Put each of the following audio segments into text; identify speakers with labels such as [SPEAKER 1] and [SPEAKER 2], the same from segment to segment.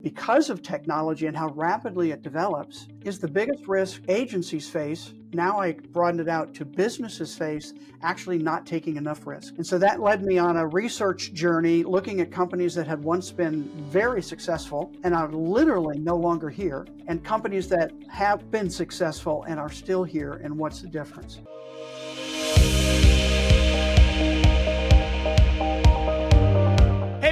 [SPEAKER 1] because of technology and how rapidly it develops, is the biggest risk agencies face. Now I broadened it out to businesses face actually not taking enough risk. And so that led me on a research journey looking at companies that had once been very successful and are literally no longer here, and companies that have been successful and are still here, and what's the difference.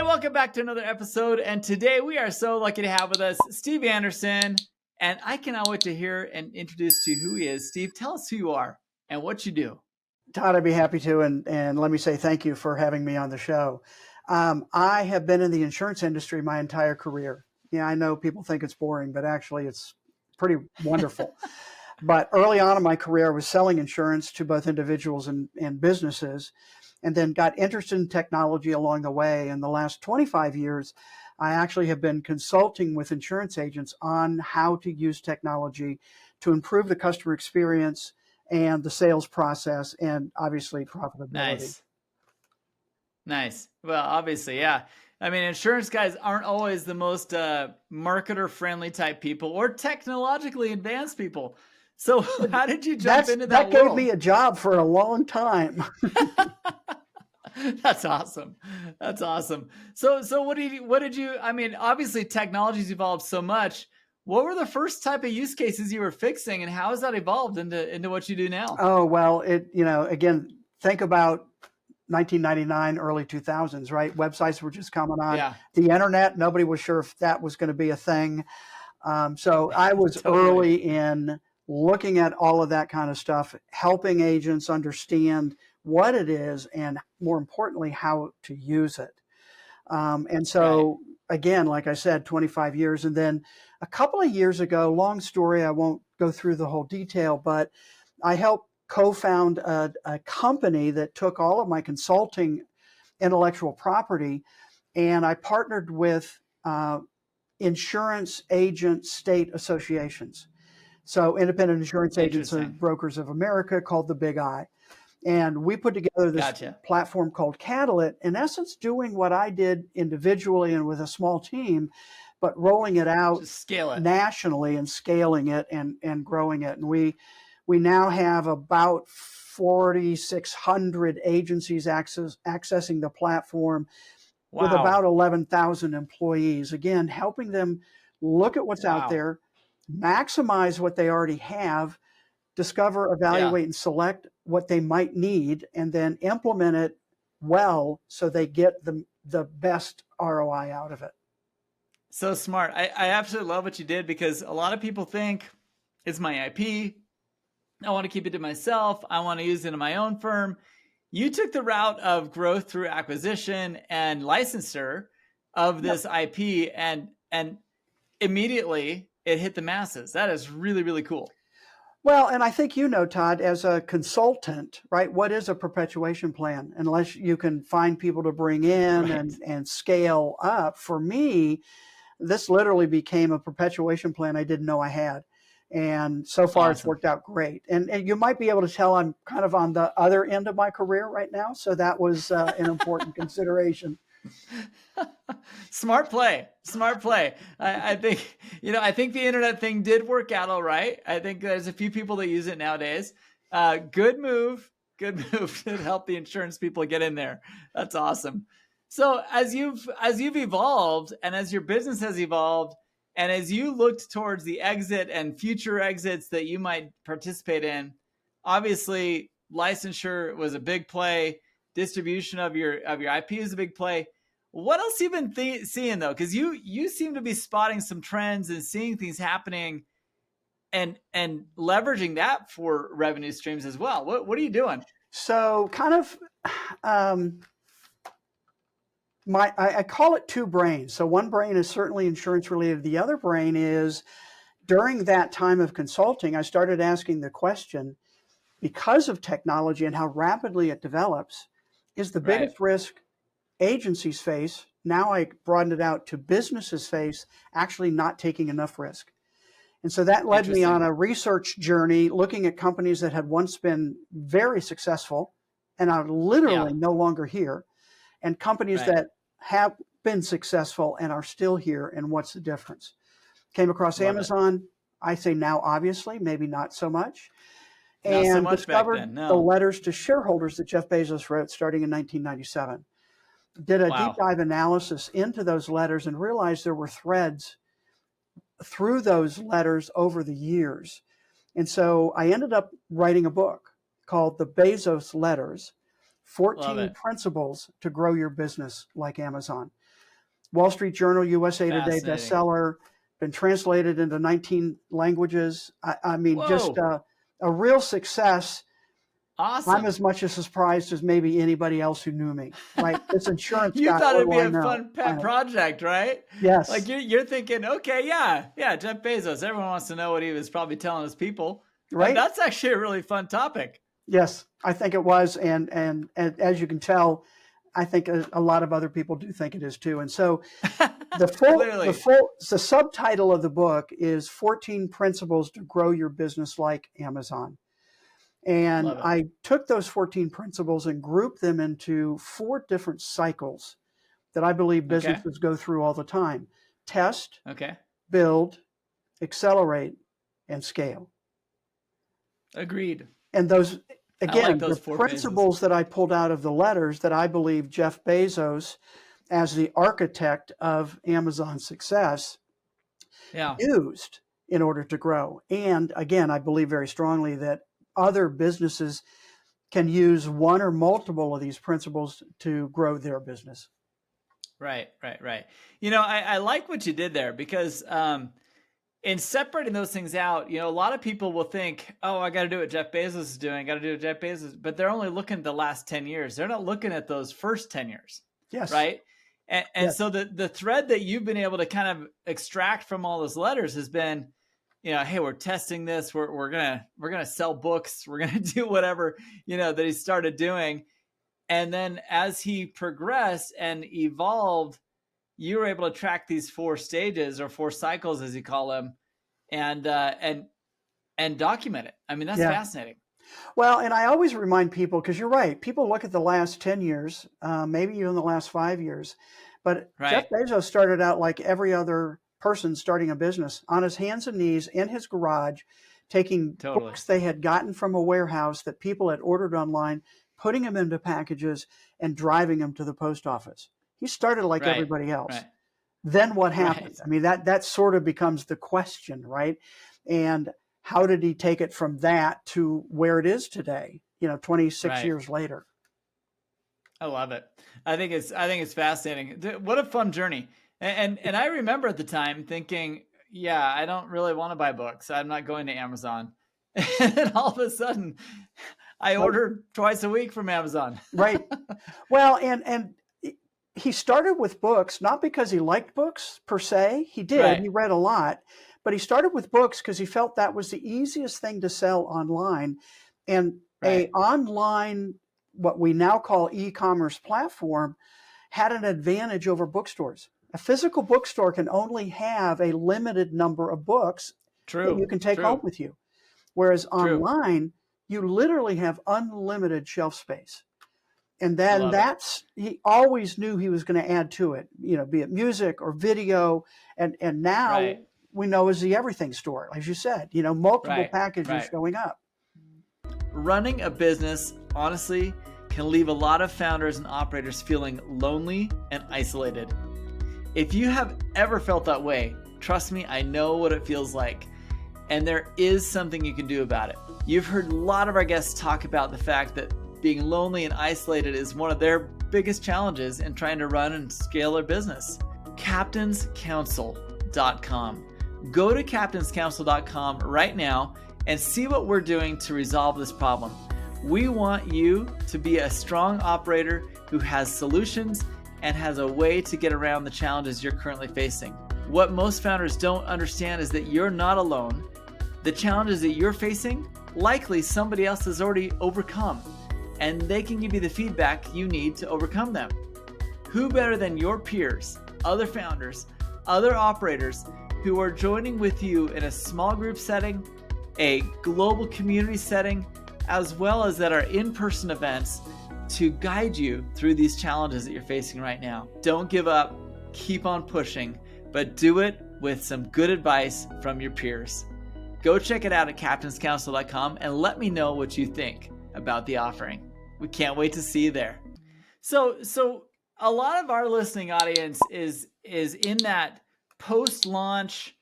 [SPEAKER 2] Welcome back to another episode, and today we are so lucky to have with us Steve Anderson, and I cannot wait to hear and introduce to you who he is. Steve, tell us who you are and what you do.
[SPEAKER 1] Todd, I'd be happy to, and let me say thank you for having me on the show. I have been in the insurance industry my entire career. Yeah, I know people think it's boring, but actually it's pretty wonderful. But early on in my career, I was selling insurance to both individuals and businesses, and then got interested in technology along the way. In the last 25 years, I actually have been consulting with insurance agents on how to use technology to improve the customer experience and the sales process, and obviously profitability.
[SPEAKER 2] Nice. Well, obviously, yeah. I mean, insurance guys aren't always the most marketer-friendly type people or technologically advanced people. So how did you jump into that world?
[SPEAKER 1] That gave me a job for a long time.
[SPEAKER 2] That's awesome. That's awesome. So what did you, I mean, obviously technology's evolved so much. What were the first type of use cases you were fixing, and how has that evolved into what you do now?
[SPEAKER 1] Oh, well, again, think about 1999, early 2000s, right? Websites were just coming on.
[SPEAKER 2] Yeah.
[SPEAKER 1] The internet, nobody was sure if that was going to be a thing. So I was early in looking at all of that kind of stuff, helping agents understand what it is and, more importantly, how to use it. And so, again, like I said, 25 years. And then a couple of years ago, long story, I won't go through the whole detail, but I helped co-found a company that took all of my consulting intellectual property, and I partnered with insurance agent state associations. So Independent Insurance Agents and Brokers of America, called the Big I. And we put together this platform called Catalyst, in essence doing what I did individually and with a small team, but rolling it out nationally and scaling it and growing it. And we now have about 4,600 agencies accessing the platform with about 11,000 employees. Again, helping them look at what's out there, maximize what they already have, discover, evaluate, and select what they might need, and then implement it well so they get the best ROI out of it.
[SPEAKER 2] So smart. I absolutely love what you did, because a lot of people think it's my IP. I want to keep it to myself. I want to use it in my own firm. You took the route of growth through acquisition and licensure of this IP, and immediately it hit the masses. That is really, really cool.
[SPEAKER 1] Well, and I think, Todd, as a consultant, right, what is a perpetuation plan? Unless you can find people to bring in and scale up. For me, this literally became a perpetuation plan I didn't know I had. And so far, it's worked out great. And you might be able to tell I'm kind of on the other end of my career right now. So that was an important consideration.
[SPEAKER 2] Smart play. I think, I think the internet thing did work out all right. I think there's a few people that use it nowadays. Good move to help the insurance people get in there. That's awesome. So as you've evolved, and as your business has evolved, and as you looked towards the exit and future exits that you might participate in, obviously licensure was a big play. Distribution of your IP is a big play. What else have you been seeing, though? Because you seem to be spotting some trends and seeing things happening and leveraging that for revenue streams as well. What are you doing?
[SPEAKER 1] So kind of I call it two brains. So one brain is certainly insurance related. The other brain is, during that time of consulting, I started asking the question, because of technology and how rapidly it develops, is the biggest risk agencies face, now I broadened it out to businesses face, actually not taking enough risk. And so that led me on a research journey looking at companies that had once been very successful and are literally no longer here, and companies that have been successful and are still here, and what's the difference? Came across
[SPEAKER 2] Love it.
[SPEAKER 1] Amazon. I say now, obviously, maybe not so much.
[SPEAKER 2] Not so
[SPEAKER 1] And
[SPEAKER 2] much back
[SPEAKER 1] discovered
[SPEAKER 2] then,
[SPEAKER 1] the
[SPEAKER 2] no.
[SPEAKER 1] letters to shareholders that Jeff Bezos wrote starting in 1997. Did a deep
[SPEAKER 2] Wow.
[SPEAKER 1] dive analysis into those letters and realized there were threads through those letters over the years. And so I ended up writing a book called The Bezos Letters,
[SPEAKER 2] Love
[SPEAKER 1] 14
[SPEAKER 2] it.
[SPEAKER 1] Principles to Grow Your Business Like Amazon. Wall Street Journal, USA Today
[SPEAKER 2] Fascinating.
[SPEAKER 1] bestseller, been translated into 19 languages. I mean,
[SPEAKER 2] Whoa.
[SPEAKER 1] just a real success.
[SPEAKER 2] Awesome.
[SPEAKER 1] I'm as much as surprised as maybe anybody else who knew me. Right? This insurance
[SPEAKER 2] You
[SPEAKER 1] guy.
[SPEAKER 2] thought it'd
[SPEAKER 1] what
[SPEAKER 2] be
[SPEAKER 1] do I
[SPEAKER 2] a
[SPEAKER 1] know?
[SPEAKER 2] fun pet project, right?
[SPEAKER 1] Yes.
[SPEAKER 2] Like you're thinking, okay, yeah, Jeff Bezos. Everyone wants to know what he was probably telling his people.
[SPEAKER 1] Right.
[SPEAKER 2] And that's actually a really fun topic.
[SPEAKER 1] Yes, I think it was, and as you can tell, I think a lot of other people do think it is too. And so the subtitle of the book is 14 Principles to Grow Your Business Like Amazon. And I took those 14 principles and grouped them into 4 different cycles that I believe businesses go through all the time: test, build, accelerate, and scale.
[SPEAKER 2] Agreed.
[SPEAKER 1] And those, again,
[SPEAKER 2] those
[SPEAKER 1] the principles
[SPEAKER 2] phases
[SPEAKER 1] that I pulled out of the letters that I believe Jeff Bezos, as the architect of Amazon's success, used in order to grow. And again, I believe very strongly that other businesses can use one or multiple of these principles to grow their business.
[SPEAKER 2] Right. You know, I like what you did there, because in separating those things out, you know, a lot of people will think, oh, I got to do what Jeff Bezos is doing. I got to do what Jeff Bezos, but they're only looking at the last 10 years. They're not looking at those first 10 years.
[SPEAKER 1] Yes.
[SPEAKER 2] Right. And so the thread that you've been able to kind of extract from all those letters has been, you know, hey, we're testing this. We're going to sell books. We're going to do whatever, you know, that he started doing. And then as he progressed and evolved, you were able to track these 4 stages, or 4 cycles, as you call them, and document it. I mean, that's fascinating.
[SPEAKER 1] Well, and I always remind people, because you're right, people look at the last 10 years, maybe even the last 5 years, but Jeff Bezos started out like every other person starting a business, on his hands and knees in his garage, taking books they had gotten from a warehouse that people had ordered online, putting them into packages and driving them to the post office. He started like everybody else. Then what happened? I mean, that sort of becomes the question, right? And how did he take it from that to where it is today, you know, 26 years later?
[SPEAKER 2] I love it. I think it's fascinating. What a fun journey. And I remember at the time thinking, yeah, I don't really want to buy books. I'm not going to Amazon. And then all of a sudden I ordered twice a week from Amazon.
[SPEAKER 1] Right. Well, and he started with books, not because he liked books per se. He did. He read a lot. But he started with books because he felt that was the easiest thing to sell online. And a online, what we now call e-commerce platform, had an advantage over bookstores. A physical bookstore can only have a limited number of books that you can take home with you. Whereas online, you literally have unlimited shelf space. And then he always knew he was going to add to it, you know, be it music or video. And now we know is the everything store, as you said, you know, multiple packages going up.
[SPEAKER 2] Running a business, honestly, can leave a lot of founders and operators feeling lonely and isolated. If you have ever felt that way, trust me, I know what it feels like. And there is something you can do about it. You've heard a lot of our guests talk about the fact that being lonely and isolated is one of their biggest challenges in trying to run and scale their business. CaptainsCouncil.com. Go to CaptainsCouncil.com right now and see what we're doing to resolve this problem. We want you to be a strong operator who has solutions and has a way to get around the challenges you're currently facing. What most founders don't understand is that you're not alone. The challenges that you're facing, likely somebody else has already overcome, and they can give you the feedback you need to overcome them. Who better than your peers, other founders, other operators who are joining with you in a small group setting, a global community setting, as well as at our in-person events to guide you through these challenges that you're facing right now. Don't give up. keep on pushing, but do it with some good advice from your peers. Go check it out at captainscouncil.com and let me know what you think about the offering. We can't wait to see you there. So a lot of our listening audience is in that post-launch,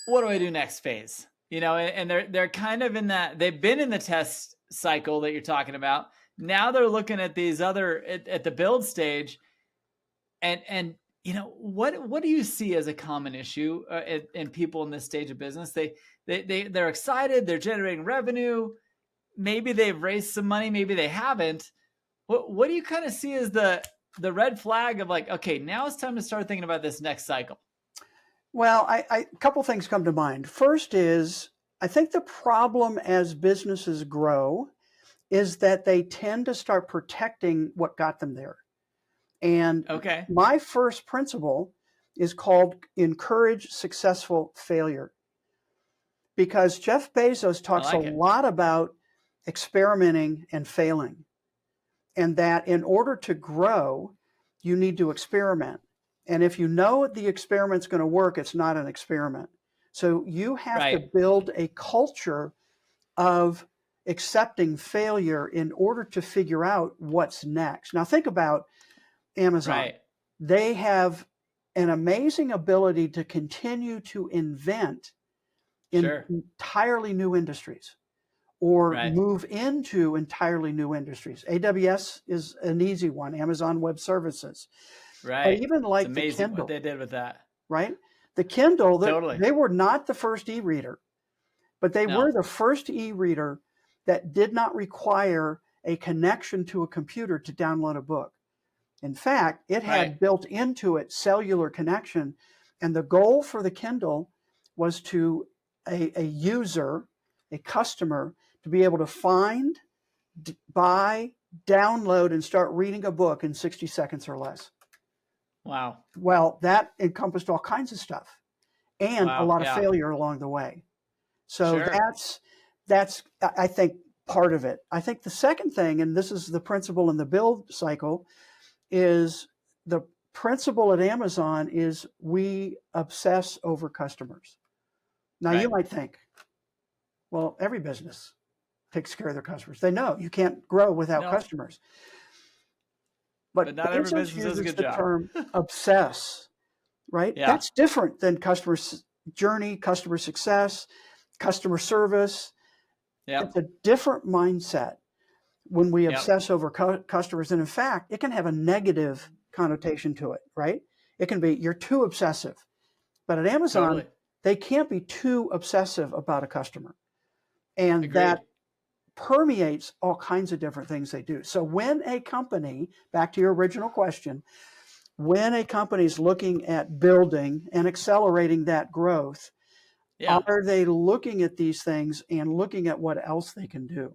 [SPEAKER 2] what do I do next phase? And they're kind of in that, they've been in the test cycle that you're talking about. Now they're looking at these other at the build stage, and what do you see as a common issue in people in this stage of business? They're excited, they're generating revenue, maybe they've raised some money, maybe they haven't. What do you kind of see as the red flag of like, okay, now it's time to start thinking about this next cycle?
[SPEAKER 1] Well, a couple things come to mind. First is, I think the problem as businesses grow is that they tend to start protecting what got them there. And
[SPEAKER 2] okay,
[SPEAKER 1] my first principle is called encourage successful failure. Because Jeff Bezos talks a lot about experimenting and failing. And that in order to grow, you need to experiment. And if you know the experiment's going to work, it's not an experiment. So you have to build a culture of accepting failure in order to figure out what's next. Now think about Amazon.
[SPEAKER 2] Right.
[SPEAKER 1] They have an amazing ability to continue to invent in entirely new industries or move into entirely new industries. AWS is an easy one, Amazon Web Services.
[SPEAKER 2] Right.
[SPEAKER 1] But even like
[SPEAKER 2] it's
[SPEAKER 1] the
[SPEAKER 2] amazing
[SPEAKER 1] Kindle,
[SPEAKER 2] what they did with that.
[SPEAKER 1] Right? The Kindle,
[SPEAKER 2] Totally.
[SPEAKER 1] They were not the first e-reader, but they were the first e-reader that did not require a connection to a computer to download a book. In fact, it had built into it cellular connection. And the goal for the Kindle was to a user, a customer, to be able to find, buy, download, and start reading a book in 60 seconds or less.
[SPEAKER 2] Wow.
[SPEAKER 1] Well, that encompassed all kinds of stuff and a lot of failure along the way. So that's, I think, part of it. I think the second thing, and this is the principle in the build cycle, is the principle at Amazon is we obsess over customers. Now you might think, well, every business takes care of their customers. They know you can't grow without customers. But
[SPEAKER 2] not every business does a good job.
[SPEAKER 1] Term obsess, right?
[SPEAKER 2] Yeah.
[SPEAKER 1] That's different than customer journey, customer success, customer service. It's a different mindset when we obsess over customers. And in fact, it can have a negative connotation to it, right? It can be, you're too obsessive. But at Amazon, they can't be too obsessive about a customer. And that permeates all kinds of different things they do. So when a company, back to your original question, when a company is looking at building and accelerating that growth, are they looking at these things and looking at what else they can do?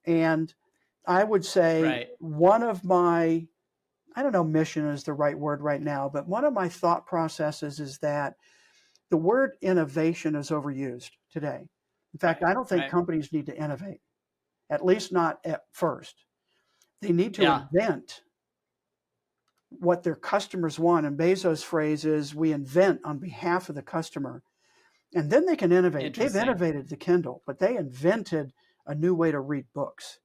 [SPEAKER 1] And I would say one of my, I don't know, mission is the right word right now, but one of my thought processes is that the word innovation is overused today. In fact, I don't think companies need to innovate, at least not at first. They need to invent what their customers want. And Bezos' phrase is, we invent on behalf of the customer. And then they can innovate. They've innovated the Kindle, but they invented a new way to read books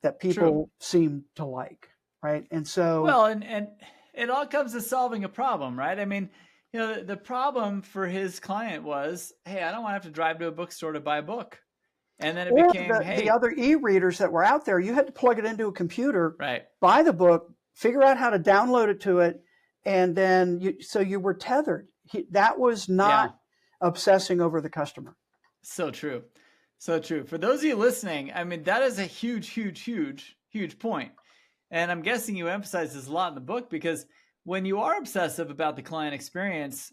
[SPEAKER 1] that people seem to like, right? And so...
[SPEAKER 2] Well, and it all comes to solving a problem, right? I mean, the problem for his client was, hey, I don't want to have to drive to a bookstore to buy a book. And then it became,
[SPEAKER 1] the other e-readers that were out there, you had to plug it into a computer, buy the book, figure out how to download it to it, and then you were tethered. That was not obsessing over the customer.
[SPEAKER 2] So true. So true. For those of you listening, I mean, that is a huge, huge, huge, huge point. And I'm guessing you emphasize this a lot in the book, because when you are obsessive about the client experience,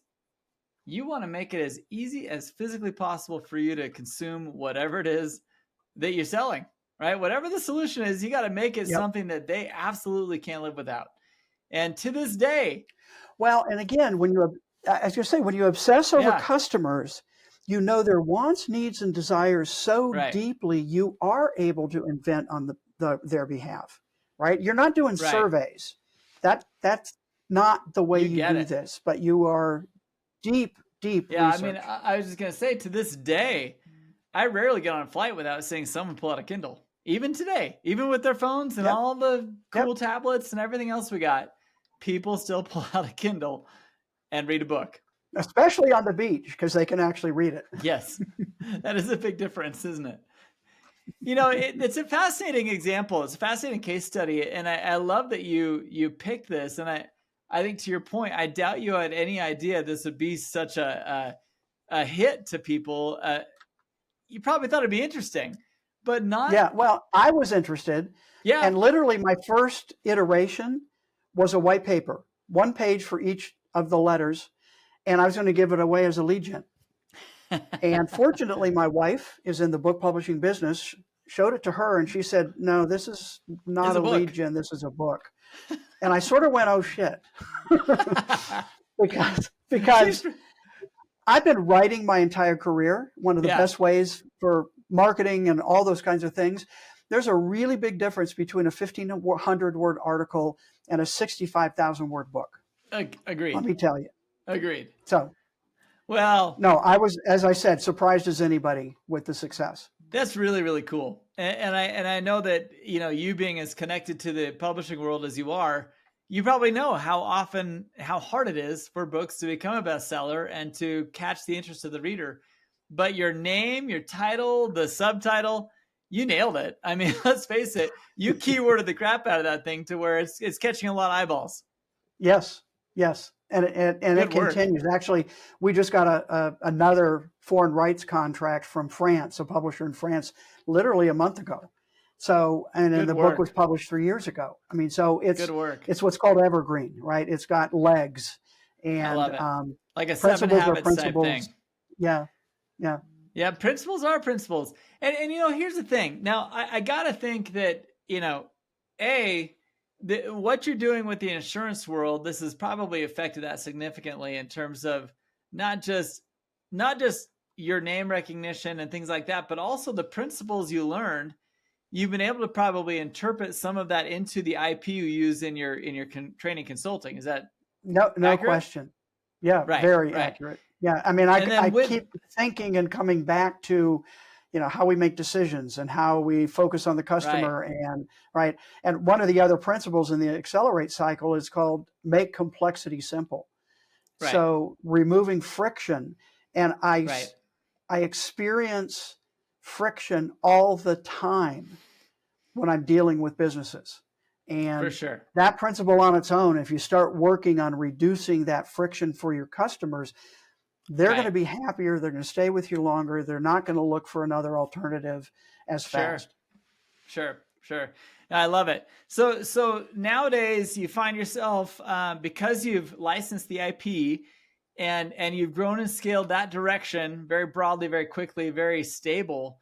[SPEAKER 2] you want to make it as easy as physically possible for you to consume whatever it is that you're selling, right? Whatever the solution is, you got to make it something that they absolutely can't live without. And to this day.
[SPEAKER 1] Well, and again, when you obsess over customers, you know their wants, needs, and desires so deeply, you are able to invent on their behalf, right? You're not doing surveys. That's not the way
[SPEAKER 2] You
[SPEAKER 1] you
[SPEAKER 2] get
[SPEAKER 1] do
[SPEAKER 2] it.
[SPEAKER 1] this, but you are deep
[SPEAKER 2] Yeah, I mean,
[SPEAKER 1] research.
[SPEAKER 2] I was just gonna say, to this day, I rarely get on a flight without seeing someone pull out a Kindle. Even today, even with their phones and
[SPEAKER 1] Yep.
[SPEAKER 2] all the
[SPEAKER 1] Yep.
[SPEAKER 2] cool tablets and everything else we got, people still pull out a Kindle and read a book.
[SPEAKER 1] Especially on the beach, because they can actually read it.
[SPEAKER 2] Yes, that is a big difference, isn't it? You know, it's a fascinating example. It's a fascinating case study, and I love that you picked this. And I think, to your point, I doubt you had any idea this would be such a hit to people. You probably thought it'd be interesting, but not.
[SPEAKER 1] Yeah, well, I was interested,
[SPEAKER 2] Yeah.
[SPEAKER 1] and literally my first iteration was a white paper, 1 page for each of the letters, and I was going to give it away as a lead gen. And fortunately, my wife is in the book publishing business, showed it to her, and she said, "No, this is not
[SPEAKER 2] It's
[SPEAKER 1] a
[SPEAKER 2] a
[SPEAKER 1] lead
[SPEAKER 2] book.
[SPEAKER 1] gen, this is a book." And I sort of went, "Oh shit." because I've been writing my entire career. One of the
[SPEAKER 2] Yeah.
[SPEAKER 1] best ways for marketing and all those kinds of things. There's a really big difference between a 1,500 word article and a 65,000 word book.
[SPEAKER 2] Agreed.
[SPEAKER 1] Let me tell you.
[SPEAKER 2] Agreed.
[SPEAKER 1] So,
[SPEAKER 2] Well,
[SPEAKER 1] no, I was, as I said, surprised as anybody with the success.
[SPEAKER 2] that's really, really cool. And I know that, you know, you being as connected to the publishing world as you are, you probably know how hard it is for books to become a bestseller and to catch the interest of the reader. But your name, your title, the subtitle, you nailed it. I mean, let's face it, you keyworded the crap out of that thing to where it's catching a lot of eyeballs.
[SPEAKER 1] Yes, yes. And it
[SPEAKER 2] Good work.
[SPEAKER 1] continues. Actually, we just got another foreign rights contract from France, a publisher in France, literally a month ago. So, and then
[SPEAKER 2] Good
[SPEAKER 1] the
[SPEAKER 2] work.
[SPEAKER 1] book was published 3 years ago. I mean, so
[SPEAKER 2] Good work.
[SPEAKER 1] it's what's called evergreen, right? It's got legs,
[SPEAKER 2] I
[SPEAKER 1] and
[SPEAKER 2] love it. Like a 7
[SPEAKER 1] principles are
[SPEAKER 2] habits type thing.
[SPEAKER 1] principles. Yeah, yeah.
[SPEAKER 2] Yeah, principles are principles. And you know, here's the thing. Now, I gotta think that, you know, what you're doing with the insurance world, this has probably affected that significantly in terms of not just your name recognition and things like that, but also the principles you learned. You've been able to probably interpret some of that into the IP you use in your training consulting. Is that
[SPEAKER 1] No
[SPEAKER 2] accurate?
[SPEAKER 1] question. Yeah,
[SPEAKER 2] Right,
[SPEAKER 1] very
[SPEAKER 2] right.
[SPEAKER 1] accurate. Yeah, I mean,
[SPEAKER 2] And then
[SPEAKER 1] I
[SPEAKER 2] with
[SPEAKER 1] keep thinking and coming back to, you know, how we make decisions and how we focus on the customer, and right. And one of the other principles in the accelerate cycle is called make complexity simple.
[SPEAKER 2] Right.
[SPEAKER 1] So removing friction, and
[SPEAKER 2] right.
[SPEAKER 1] I experience friction all the time when I'm dealing with businesses. And
[SPEAKER 2] For sure.
[SPEAKER 1] that principle on its own, if you start working on reducing that friction for your customers, they're going to be happier. They're going to stay with you longer. They're not going to look for another alternative as fast.
[SPEAKER 2] Sure. I love it. So nowadays you find yourself, because you've licensed the IP and you've grown and scaled that direction very broadly, very quickly, very stable.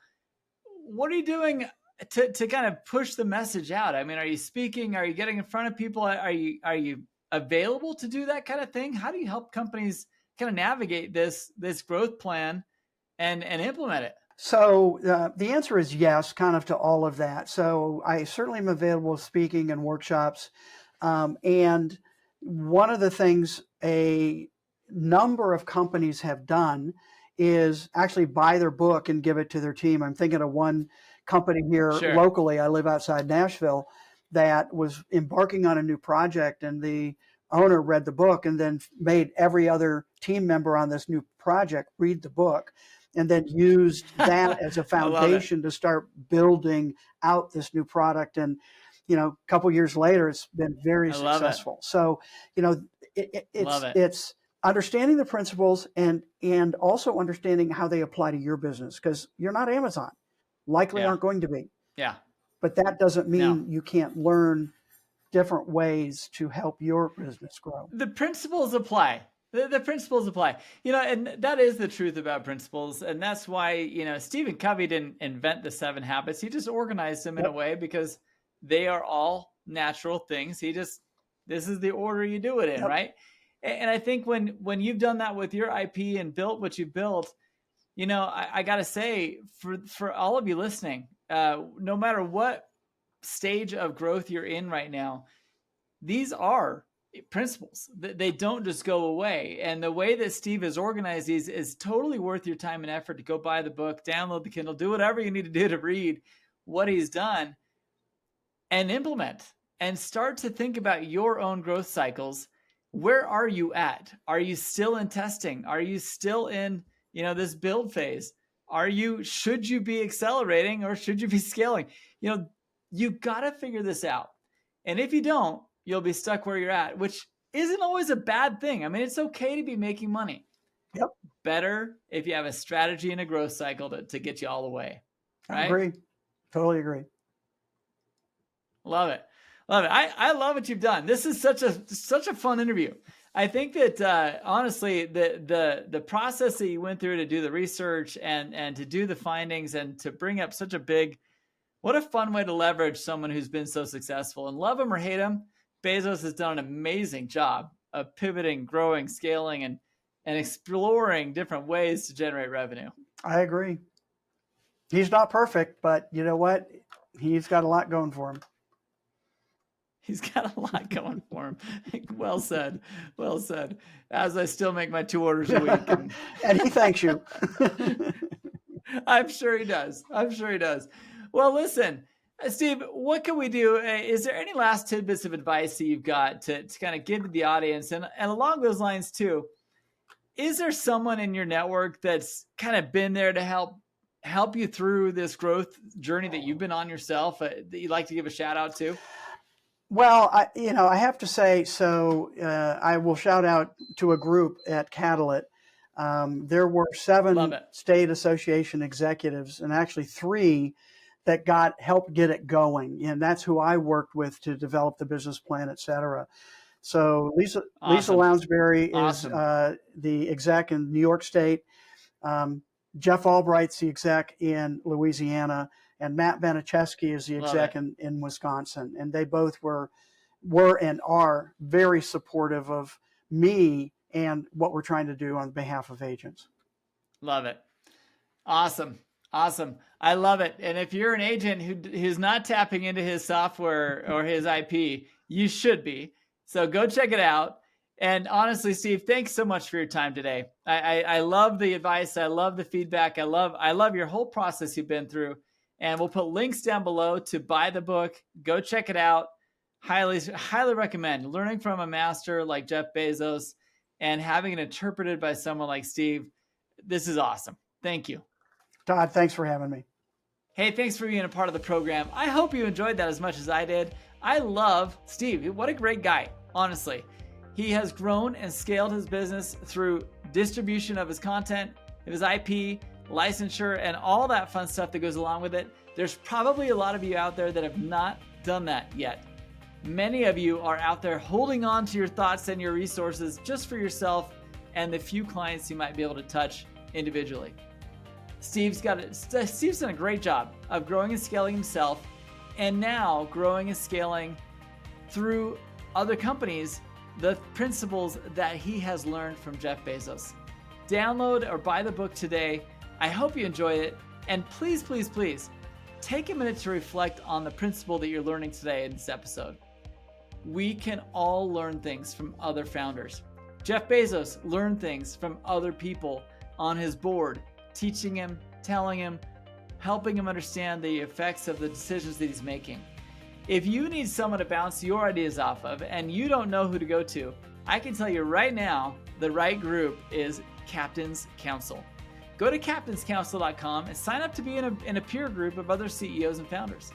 [SPEAKER 2] What are you doing to kind of push the message out? I mean, are you speaking? Are you getting in front of people? Are you available to do that kind of thing? How do you help companies kind of navigate this growth plan and implement it?
[SPEAKER 1] So the answer is yes, kind of to all of that. So I certainly am available speaking and workshops. And one of the things a number of companies have done is actually buy their book and give it to their team. I'm thinking of one company here locally. I live outside Nashville that was embarking on a new project, and the owner read the book and then made every other team member on this new project read the book, and then used that as a foundation to start building out this new product. And, you know, a couple of years later, it's been very successful. So, you know, it's understanding the principles and also understanding how they apply to your business, because you're not Amazon, likely aren't going to be.
[SPEAKER 2] Yeah.
[SPEAKER 1] But that doesn't mean you can't learn different ways to help your business grow.
[SPEAKER 2] The principles apply. The principles apply. You know, and that is the truth about principles. And that's why, you know, Stephen Covey didn't invent the 7 habits. He just organized them in a way because they are all natural things. This is the order you do it in, right? And I think when you've done that with your IP and built what you built, you know, I got to say, for all of you listening, no matter what stage of growth you're in right now, these are principles. They don't just go away. And the way that Steve has organized these is totally worth your time and effort to go buy the book, download the Kindle, do whatever you need to do to read what he's done and implement and start to think about your own growth cycles. Where are you at? Are you still in testing? Are you still in, this build phase? Should you be accelerating or should you be scaling? You got to figure this out. And if you don't, you'll be stuck where you're at, which isn't always a bad thing. I mean, it's okay to be making money.
[SPEAKER 1] Yep.
[SPEAKER 2] Better if you have a strategy and a growth cycle to get you all the way. Right?
[SPEAKER 1] I agree. Totally agree.
[SPEAKER 2] Love it. Love it. I love what you've done. This is such a fun interview. I think that honestly, the process that you went through to do the research and to do the findings and to bring up such a big, what a fun way to leverage someone who's been so successful. And love him or hate him, Bezos has done an amazing job of pivoting, growing, scaling, and exploring different ways to generate revenue.
[SPEAKER 1] I agree. He's not perfect, but you know what? He's got a lot going for him.
[SPEAKER 2] He's got a lot going for him. Well said. Well said. As I still make my 2 orders a week.
[SPEAKER 1] And he thanks you.
[SPEAKER 2] I'm sure he does. Well, listen, Steve, what can we do? Is there any last tidbits of advice that you've got to kind of give to the audience? And along those lines too, is there someone in your network that's kind of been there to help you through this growth journey that you've been on yourself that you'd like to give a shout out to?
[SPEAKER 1] Well, I have to say, I will shout out to a group at Catalyst. There were 7 state association executives and actually 3 that helped get it going. And that's who I worked with to develop the business plan, et cetera. So Lisa Lounsbury is the exec in New York State. Jeff Albright's the exec in Louisiana. And Matt Baniszewski is the exec in Wisconsin. And they both were and are very supportive of me and what we're trying to do on behalf of agents.
[SPEAKER 2] Love it. Awesome. I love it. And if you're an agent who's not tapping into his software or his IP, you should be. So go check it out. And honestly, Steve, thanks so much for your time today. I love the advice. I love the feedback. I love your whole process you've been through. And we'll put links down below to buy the book. Go check it out. Highly recommend learning from a master like Jeff Bezos and having it interpreted by someone like Steve. This is awesome. Thank you.
[SPEAKER 1] Todd, thanks for having me.
[SPEAKER 2] Hey, thanks for being a part of the program. I hope you enjoyed that as much as I did. I love Steve. What a great guy, honestly. He has grown and scaled his business through distribution of his content, of his IP, licensure, and all that fun stuff that goes along with it. There's probably a lot of you out there that have not done that yet. Many of you are out there holding on to your thoughts and your resources just for yourself and the few clients you might be able to touch individually. Steve's done a great job of growing and scaling himself, and now growing and scaling through other companies the principles that he has learned from Jeff Bezos. Download or buy the book today. I hope you enjoy it. And please, please, please take a minute to reflect on the principle that you're learning today in this episode. We can all learn things from other founders. Jeff Bezos learned things from other people on his board, teaching him, telling him, helping him understand the effects of the decisions that he's making. If you need someone to bounce your ideas off of and you don't know who to go to, I can tell you right now, the right group is Captain's Council. Go to captainscouncil.com and sign up to be in a peer group of other CEOs and founders.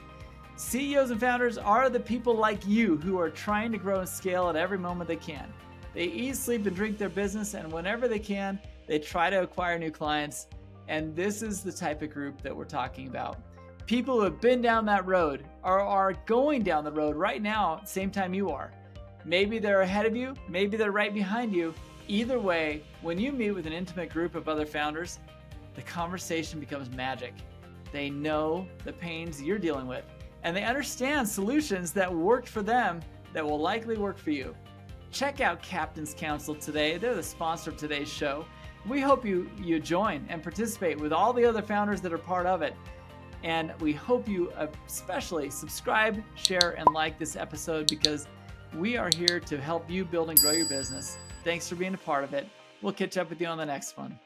[SPEAKER 2] CEOs and founders are the people like you who are trying to grow and scale at every moment they can. They eat, sleep, and drink their business, and whenever they can, they try to acquire new clients. And this is the type of group that we're talking about. People who have been down that road or are going down the road right now, same time you are. Maybe they're ahead of you, maybe they're right behind you. Either way, when you meet with an intimate group of other founders, the conversation becomes magic. They know the pains you're dealing with, and they understand solutions that worked for them that will likely work for you. Check out Captain's Council today. They're the sponsor of today's show. We hope you join and participate with all the other founders that are part of it. And we hope you especially subscribe, share, and like this episode because We are here to help you build and grow your business. Thanks for being a part of it. We'll catch up with you on the next one.